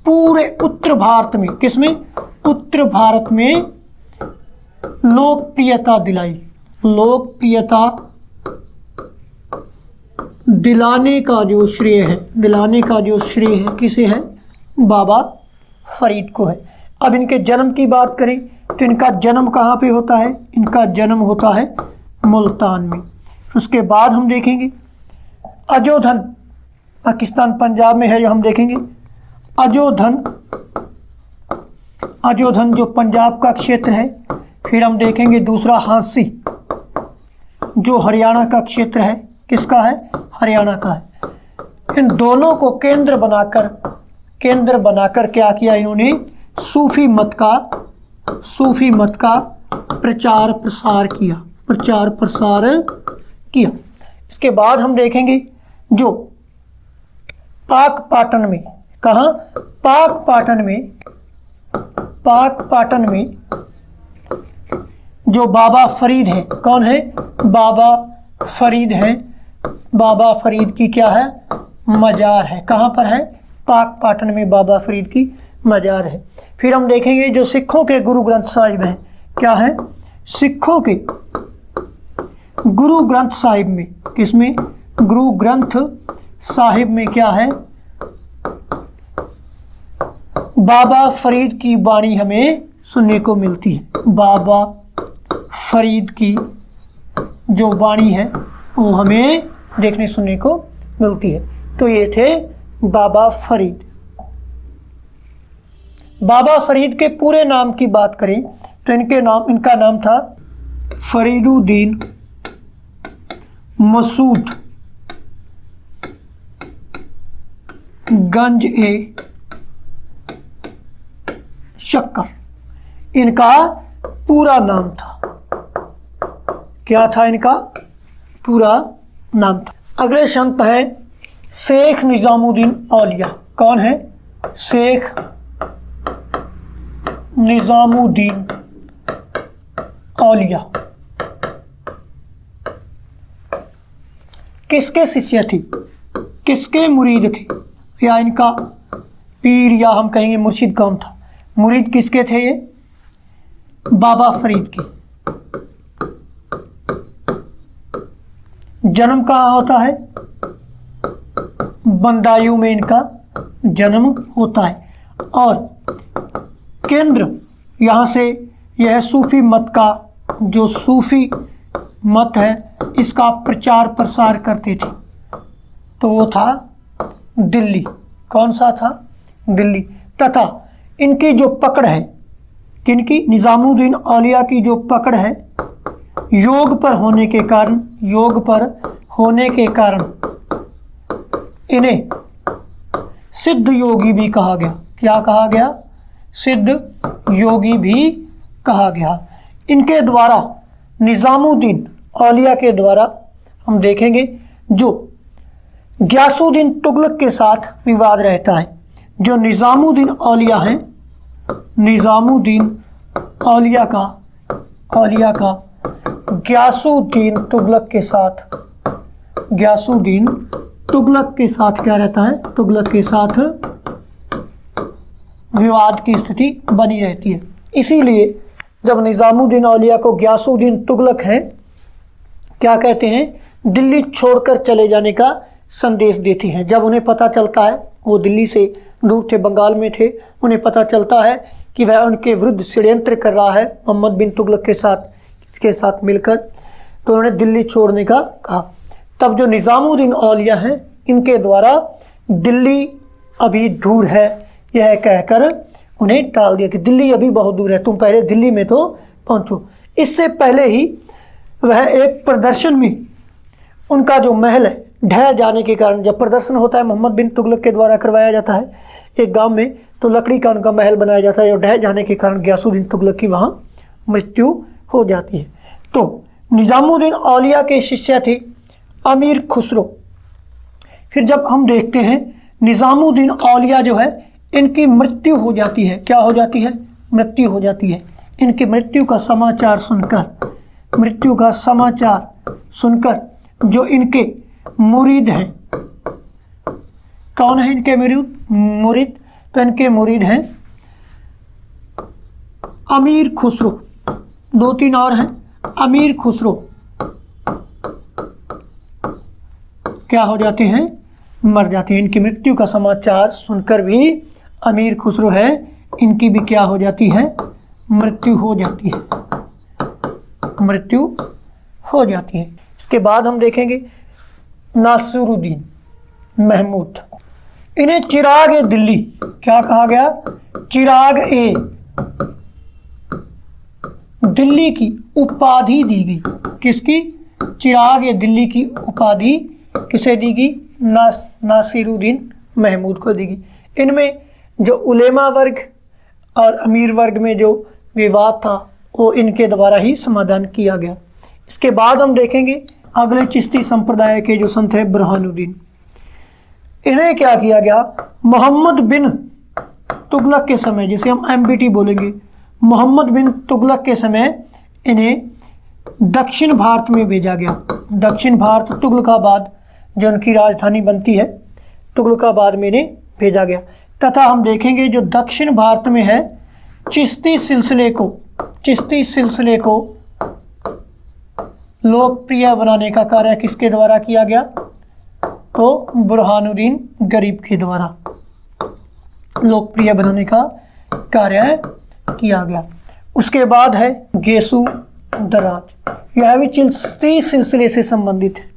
पूरे उत्तर भारत में, किसमें? उत्तर भारत में लोकप्रियता दिलाई। लोकप्रियता दिलाने का जो श्रेय है, किसे है? बाबा फरीद को है। अब इनके जन्म की बात करें तो इनका जन्म कहाँ पे होता है? इनका जन्म होता है मुल्तान में। उसके बाद हम देखेंगे अजोधन, पाकिस्तान पंजाब में है, जो हम देखेंगे अजोधन, अजोधन जो पंजाब का क्षेत्र है। फिर हम देखेंगे दूसरा हांसी जो हरियाणा का क्षेत्र है। किसका है? हरियाणा का है। इन दोनों को केंद्र बनाकर क्या किया इन्होंने? सूफी मत का प्रचार प्रसार किया। इसके बाद हम देखेंगे जो पाकपाटन में, कहाँ? पाकपाटन में जो बाबा फरीद हैं, कौन है? बाबा फरीद हैं। बाबा फरीद की क्या है? मजार है। कहाँ पर है? पाकपाटन में बाबा फरीद की मजार है। फिर हम देखेंगे जो सिखों के गुरु ग्रंथ साहिब हैं, क्या है? सिखों के गुरु ग्रंथ साहिब में, किसमें? गुरु ग्रंथ साहिब में क्या है? बाबा फरीद की वाणी हमें सुनने को मिलती है। बाबा फरीद की जो वाणी है वो हमें देखने सुनने को मिलती है। तो ये थे बाबा फरीद। बाबा फरीद के पूरे नाम की बात करें तो इनका नाम था फरीदुद्दीन मसूद गंज ए शक्कर। इनका पूरा नाम था। क्या था इनका पूरा नाम था? अगले संत हैं शेख निजामुद्दीन औलिया। कौन है? शेख निजामुद्दीन औलिया। किसके शिष्य थे? किसके मुरीद थे? या इनका पीर या हम कहेंगे मुर्शिद कौन था? मुरीद किसके थे ये? बाबा फरीद के। जन्म कहाँ होता है? बंदायूं में इनका जन्म होता है। और केंद्र यहाँ से यह सूफी मत का, जो सूफी मत है इसका प्रचार प्रसार करते थे, तो वो था दिल्ली। कौन सा था? दिल्ली। तथा इनकी जो पकड़ है, किनकी? निजामुद्दीन औलिया की जो पकड़ है योग पर होने के कारण इन्हें सिद्ध योगी भी कहा गया। क्या कहा गया? सिद्ध योगी भी कहा गया। इनके द्वारा, निजामुद्दीन औलिया के द्वारा हम देखेंगे जो गियासुद्दीन तुगलक के साथ विवाद रहता है। जो निजामुद्दीन औलिया हैं, निजामुद्दीन औलिया का गियासुद्दीन तुगलक के साथ क्या रहता है? तुगलक के साथ विवाद की स्थिति बनी रहती है। इसीलिए जब निजामुद्दीन औलिया को गियासुद्दीन तुगलक हैं क्या कहते हैं? दिल्ली छोड़कर चले जाने का संदेश देते हैं। जब उन्हें पता चलता है, वो दिल्ली से दूर थे, बंगाल में थे, उन्हें पता चलता है कि वह उनके विरुद्ध षड्यंत्र कर रहा है मोहम्मद बिन तुगलक के साथ, इसके साथ मिलकर, तो उन्होंने दिल्ली छोड़ने का कहा। तब जो निजामुद्दीन औलिया हैं इनके द्वारा दिल्ली अभी दूर है यह कहकर उन्हें टाल दिया कि दिल्ली अभी बहुत दूर है, तुम पहले दिल्ली में तो पहुंचो। इससे पहले ही वह एक प्रदर्शन में उनका जो महल है ढह जाने के कारण, जब प्रदर्शन होता है मोहम्मद बिन तुगलक के द्वारा करवाया जाता है एक गांव में, तो लकड़ी का उनका महल बनाया जाता है और ढह जाने के कारण गियासुद्दीन तुगलक की वहाँ मृत्यु हो जाती है। तो निजामुद्दीन औलिया के शिष्य थे अमीर खुसरो। फिर जब हम देखते हैं निजामुद्दीन औलिया जो है इनकी मृत्यु हो जाती है। क्या हो जाती है? मृत्यु हो जाती है। इनकी मृत्यु का समाचार सुनकर जो इनके मुरीद हैं, कौन है इनके मुरीद? तो इनके मुरीद हैं अमीर खुसरो, 2-3 और हैं। अमीर खुसरो क्या हो जाते हैं? मर जाते हैं। इनकी मृत्यु का समाचार सुनकर भी अमीर खुसरो है, इनकी भी क्या हो जाती है? मृत्यु हो जाती है। इसके बाद हम देखेंगे नासिरुद्दीन महमूद। इन्हें चिराग ए दिल्ली, क्या कहा गया, चिराग ए दिल्ली की उपाधि दी गई। किसकी, चिराग ए दिल्ली की उपाधि किसे दी गई, नासिरुद्दीन महमूद को दी गई। इनमें जो उलेमा वर्ग और अमीर वर्ग में जो विवाद था वो इनके द्वारा ही समाधान किया गया। इसके बाद हम देखेंगे अगले चिश्ती संप्रदाय के जो संत है बुरहानुद्दीन, इन्हें क्या किया गया, मोहम्मद बिन तुगलक के समय, जिसे हम MBT बोलेंगे, मोहम्मद बिन तुगलक के समय इन्हें दक्षिण भारत में भेजा गया। दक्षिण भारत तुगलकाबाद जो उनकी राजधानी बनती है, तुगलकाबाद में इन्हें भेजा गया। तथा हम देखेंगे जो दक्षिण भारत में है, चिश्ती सिलसिले को लोकप्रिय बनाने का कार्य किसके द्वारा किया गया, तो बुरहानुद्दीन गरीब के द्वारा लोकप्रिय बनाने का कार्य किया गया। उसके बाद है गेसु दराज, यह भी चिश्ती सिलसिले से संबंधित है।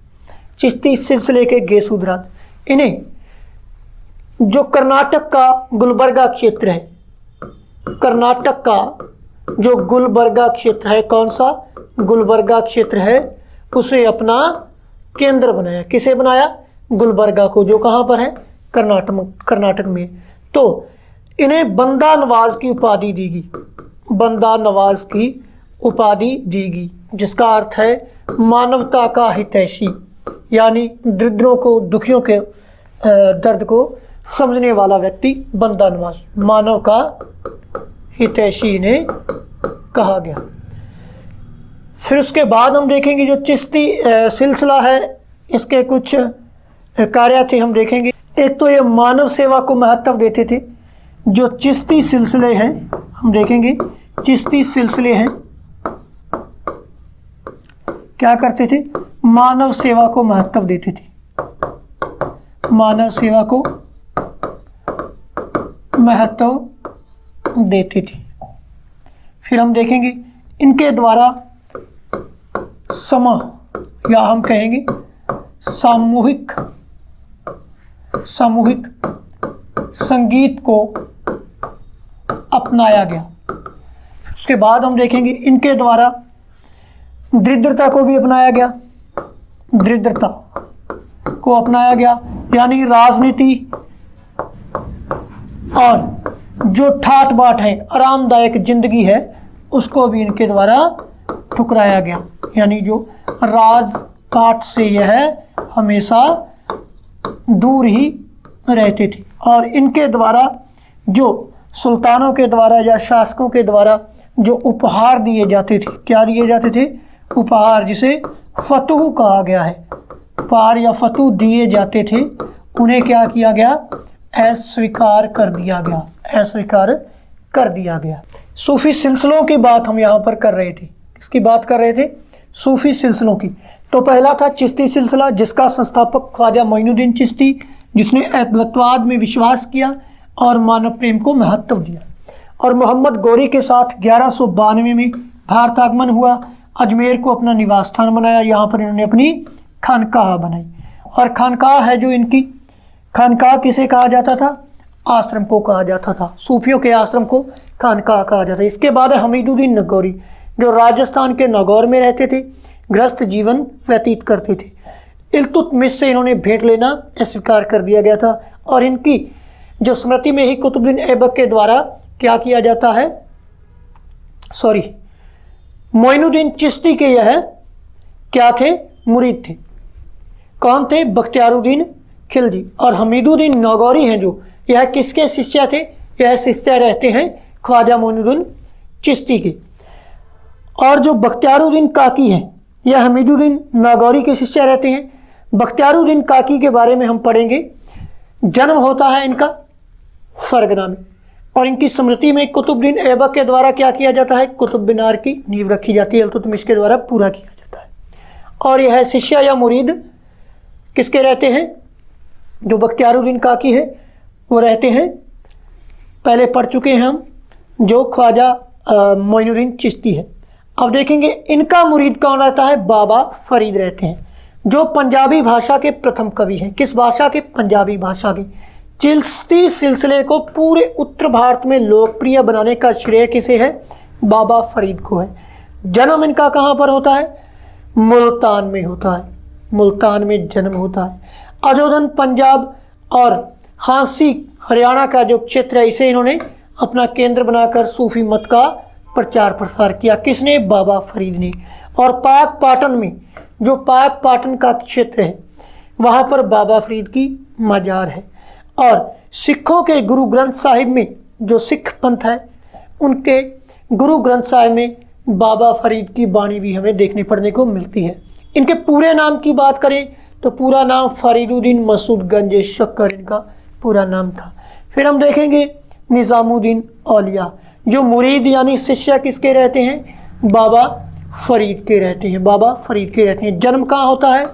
चिश्ती सिलसिले के गेसु दराज, इन्हें जो कर्नाटक का गुलबर्गा क्षेत्र है, कर्नाटक का जो गुलबर्गा क्षेत्र है, कौन सा गुलबर्गा क्षेत्र है, उसे अपना केंद्र बनाया। किसे बनाया, गुलबर्गा को, जो कहाँ पर है, कर्नाटक में। तो इन्हें बंदा नवाज की उपाधि दी गई, बंदा नवाज की उपाधि दी गई, जिसका अर्थ है मानवता का हितैषी, यानी दरिद्रों को, दुखियों के दर्द को समझने वाला व्यक्ति बंदा नवाज, मानव का हितैषी इन्हें कहा गया। फिर उसके बाद हम देखेंगे जो चिश्ती सिलसिला है, इसके कुछ कार्य थे हम देखेंगे। एक तो ये मानव सेवा को महत्व देते थे। जो चिश्ती सिलसिले हैं, हम देखेंगे चिश्ती सिलसिले हैं क्या करते थे, मानव सेवा को महत्व देते थे, मानव सेवा को महत्व देते थे। फिर हम देखेंगे इनके द्वारा समा, या हम कहेंगे सामूहिक संगीत को अपनाया गया। उसके बाद हम देखेंगे इनके द्वारा दरिद्रता को भी अपनाया गया, दरिद्रता को अपनाया गया, यानी राजनीति और जो ठाट बाट है, आरामदायक जिंदगी है, उसको भी इनके द्वारा ठुकराया गया। यानी जो राजपाट से यह हमेशा दूर ही रहते थे। और इनके द्वारा जो सुल्तानों के द्वारा या शासकों के द्वारा जो उपहार दिए जाते थे, क्या दिए जाते थे, उपहार, जिसे फतूह कहा गया है, उपहार या फतूह दिए जाते थे, उन्हें क्या किया गया, अस्वीकार कर दिया गया, अस्वीकार कर दिया गया। सूफी सिलसिलों की बात हम यहाँ पर कर रहे थे। किसकी बात कर रहे थे, सूफी सिलसिलों की। तो पहला था चिश्ती सिलसिला, जिसका संस्थापक ख्वाजा मोइनुद्दीन चिश्ती, जिसने अद्वैतवाद में विश्वास किया और मानव प्रेम को महत्व दिया। और मोहम्मद गौरी के साथ 1192 में भारत आगमन हुआ, अजमेर को अपना निवास स्थान बनाया, यहाँ पर इन्होंने अपनी खानकाह बनाई। और खानकाह है जो इनकी, खानकाह किसे कहा जाता था, आश्रम को कहा जाता था, सूफियों के आश्रम को खानकाह कहा जाता था। इसके बाद है हमीदुद्दीन नगौरी, जो राजस्थान के नागौर में रहते थे, गृहस्थ जीवन व्यतीत करते थे। इल्तुतमिश से इन्होंने भेंट लेना अस्वीकार कर दिया गया था। और इनकी जो स्मृति में ही कुतुबुद्दीन ऐबक के द्वारा क्या किया जाता है, मोइनुद्दीन चिश्ती के यह क्या थे, मुरीद थे। कौन थे, बख्तियारुद्दीन खिलजी। और हमीदुद्दीन नागौरी हैं जो, यह किसके शिष्य थे, यह शिष्य रहते हैं ख्वाजा मोइनुद्दीन चिश्ती के। और जो बख्तियारुद्दीन काकी हैं, यह हमीदुद्दीन नागौरी के शिष्य रहते हैं। बख्तियारुद्दीन काकी के बारे में हम पढ़ेंगे। जन्म होता है इनका फरगना में, और इनकी स्मृति में कुतुबुद्दीन ऐबक के द्वारा क्या किया जाता है, कुतुब मीनार की नींव रखी जाती है, इल्तुतमिश के द्वारा पूरा किया जाता है। और यह शिष्य या मुरीद किसके रहते हैं, जो बख्तियारुद्दीन काकी है वो रहते हैं, पहले पढ़ चुके हैं हम, जो ख्वाजा मोइनुद्दीन चिश्ती है। अब देखेंगे इनका मुरीद कौन रहता है, बाबा फरीद रहते हैं, जो पंजाबी भाषा के प्रथम कवि हैं। किस भाषा के, पंजाबी भाषा के। चिश्ती सिलसिले को पूरे उत्तर भारत में लोकप्रिय बनाने का श्रेय किसे है? बाबा फरीद को है। जन्म इनका कहाँ पर होता है? मुल्तान में होता है, मुल्तान में जन्म होता है। अजोधन पंजाब और हांसी हरियाणा का जो क्षेत्र है, इसे इन्होंने अपना केंद्र बनाकर सूफी मत का प्रचार प्रसार किया। किसने? बाबा फरीद ने। और पाक पाटन में, जो पाक पाटन का क्षेत्र है, वहाँ पर बाबा फरीद की मजार है। और सिखों के गुरु ग्रंथ साहिब में, जो सिख पंथ है, उनके गुरु ग्रंथ साहिब में बाबा फरीद की बाणी भी हमें देखने पढ़ने को मिलती है। इनके पूरे नाम की बात करें तो पूरा नाम फरीदुद्दीन मसूद गंज शक्कर इनका पूरा नाम था। फिर हम देखेंगे निज़ामुद्दीन औलिया, जो मुरीद यानी शिष्य किसके रहते हैं? बाबा फरीद के रहते हैं, बाबा फरीद के रहते हैं। जन्म कहाँ होता है?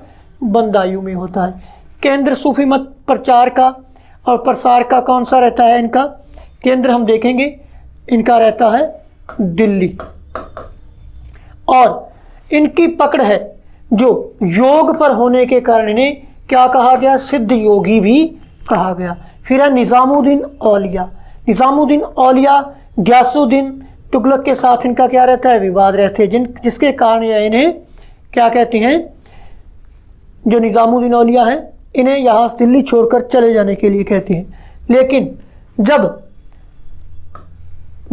बंदायूं में होता है। केंद्र सूफी मत प्रचार का और प्रसार का कौन सा रहता है? इनका केंद्र हम देखेंगे, इनका रहता है दिल्ली। और इनकी पकड़ है जो योग पर होने के कारण इन्हें क्या कहा गया? सिद्ध योगी भी कहा गया। फिर है निज़ामुद्दीन औलिया। निज़ामुद्दीन औलिया गयासुद्दीन तुगलक के साथ इनका क्या रहता है? विवाद रहते हैं, जिसके कारण इन्हें क्या कहते हैं? जो निज़ामुद्दीन औलिया है, इन्हें यहाँ से दिल्ली छोड़कर चले जाने के लिए कहते हैं। लेकिन जब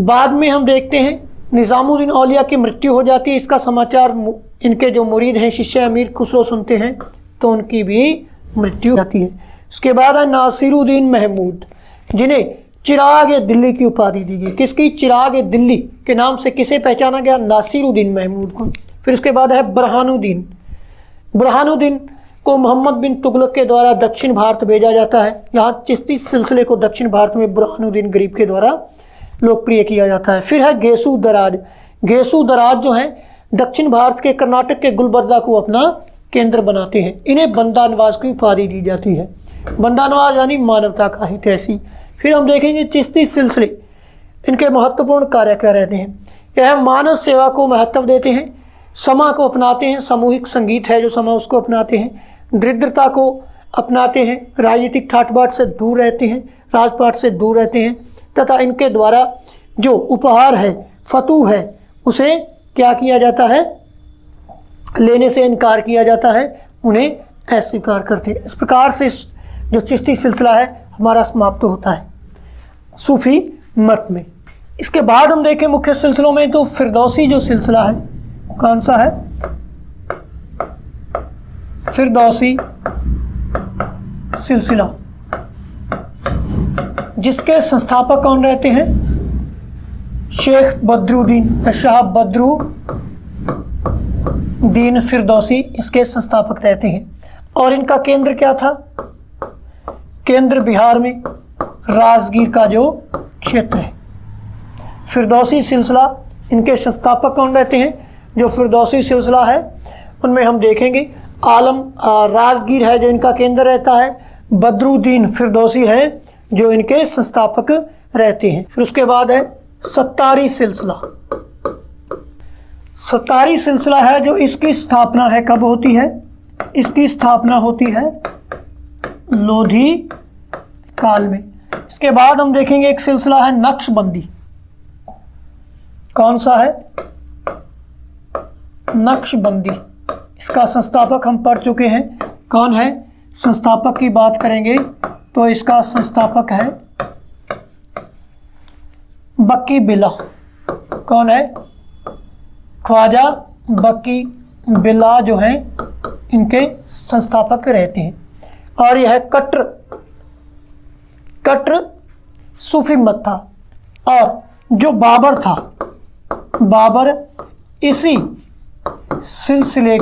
बाद में हम देखते हैं निज़ामुद्दीन औलिया की मृत्यु हो जाती है, इसका समाचार इनके जो मुरीद हैं, शिष्य अमीर खुसरो सुनते हैं, तो उनकी भी मृत्यु हो जाती है। उसके बाद है नासिरुद्दीन महमूद, जिन्हें चिराग दिल्ली की उपाधि दी गई। किसकी? चिराग दिल्ली के नाम से किसे पहचाना गया? नासिरुद्दीन महमूद को। फिर उसके बाद है बुरहानुद्दीन। बुरहानुद्दीन को मोहम्मद बिन तुगलक के द्वारा दक्षिण भारत भेजा जाता है। यहाँ चिश्ती सिलसिले को दक्षिण भारत में बुरहानुद्दीन गरीब के द्वारा लोकप्रिय किया जाता है। फिर है गेसु दराज। गेसु दराज जो है दक्षिण भारत के कर्नाटक के गुलबर्गा को अपना केंद्र बनाते हैं। इन्हें बंदा नवाज की उपाधि दी जाती है। बंदा नवाज यानी मानवता का हितैषी। फिर हम देखेंगे चिश्ती सिलसिले, इनके महत्वपूर्ण कार्य क्या रहते हैं? यह मानव सेवा को महत्व देते हैं, समा को अपनाते हैं, सामूहिक संगीत है जो समा उसको अपनाते हैं, दरिद्रता को अपनाते हैं, राजनीतिक ठाट बाट से दूर रहते हैं, राजपाट से दूर रहते हैं, तथा इनके द्वारा जो उपहार है, फतू है, उसे क्या किया जाता है? लेने से इनकार किया जाता है, उन्हें अस्वीकार करते हैं। इस प्रकार से जो चिश्ती सिलसिला है हमारा समाप्त होता है सूफी मत में। इसके बाद हम देखें मुख्य सिलसिलों में तो फिरदौसी जो सिलसिला है, कौन सा है? फिरदौसी सिलसिला, जिसके संस्थापक कौन रहते हैं? शेख बद्रुद्दीन, शाह बद्रुद्दीन फिरदौसी इसके संस्थापक रहते हैं। और इनका केंद्र क्या था? केंद्र बिहार में राजगीर का जो क्षेत्र है। फिरदौसी सिलसिला, इनके संस्थापक कौन रहते हैं? जो फिरदौसी सिलसिला है उनमें हम देखेंगे आलम राजगीर है जो इनका केंद्र रहता है, बद्रुद्दीन फिरदौसी है जो इनके संस्थापक रहते हैं। फिर उसके बाद है सत्तारी सिलसिला। सत्तारी सिलसिला है जो इसकी स्थापना है, कब होती है? इसकी स्थापना होती है लोधी काल में। इसके बाद हम देखेंगे एक सिलसिला है नक्शबंदी। कौन सा है? नक्शबंदी। इसका संस्थापक हम पढ़ चुके हैं, कौन है? संस्थापक की बात करेंगे तो इसका संस्थापक है बक्की बिल्ला। कौन है? ख्वाजा बक्की बिल्ला जो है इनके संस्थापक रहते हैं। और यह कट्टर सूफी मत था। और जो बाबर था, बाबर इसी सिलसिले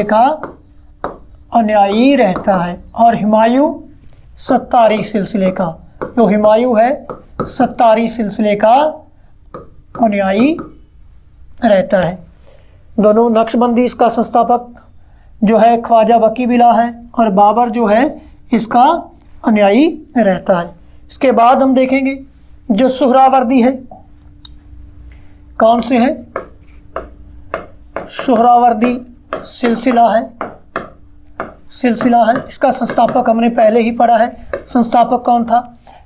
का अनुयायी रहता है। और हुमायूं सत्तारी सिलसिले का, जो हुमायूं है सत्तारी सिलसिले का अनुयायी रहता है। दोनों, नक्शबंदी इसका संस्थापक जो है ख्वाजा बक्की बिल्ला है और बाबर जो है इसका अनुयायी रहता है। इसके बाद हम देखेंगे जो सुहरावर्दी है, कौन से है? सुहरावर्दी सिलसिला है। सिलसिला है। इसका संस्थापक हमने पहले ही पढ़ा है। संस्थापक कौन था?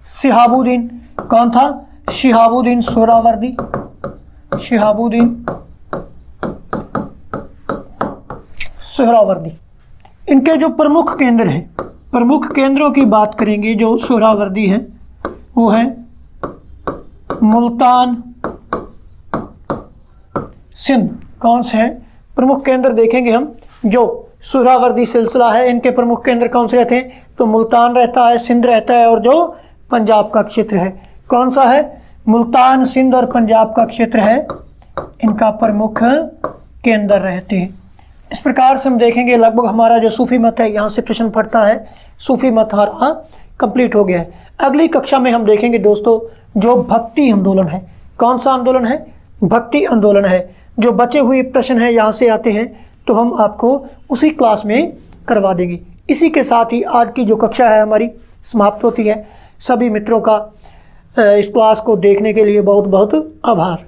शिहाबुद्दीन। कौन था? शिहाबुद्दीन सोहरावर्दी। शिहाबुद्दीन सोहरावर्दी। इनके जो प्रमुख केंद्र हैं, प्रमुख केंद्रों की बात करेंगे जो सोहरावर्दी हैं, वो है मुल्तान, सिंध। कौन से हैं प्रमुख केंद्र देखेंगे हम। जो सोहरावर्दी सिलसिला है, इनके प्रमुख केंद्र कौन से रहते हैं? तो मुल्तान रहता है, सिंध रहता है, और जो पंजाब का क्षेत्र है, कौन सा है? मुल्तान, सिंध और पंजाब का क्षेत्र है, इनका प्रमुख केंद्र रहते हैं। इस प्रकार से हम देखेंगे लगभग हमारा जो सूफी मत है, यहाँ से प्रश्न पड़ता है, सूफी मत हमारा कंप्लीट हो गया है। अगली कक्षा में हम देखेंगे दोस्तों जो भक्ति आंदोलन है। कौन सा आंदोलन है? भक्ति आंदोलन है। जो बचे हुए प्रश्न हैं यहाँ से आते हैं, तो हम आपको उसी क्लास में करवा देंगे। इसी के साथ ही आज की जो कक्षा है हमारी समाप्त होती है। सभी मित्रों का इस क्लास को देखने के लिए बहुत बहुत आभार।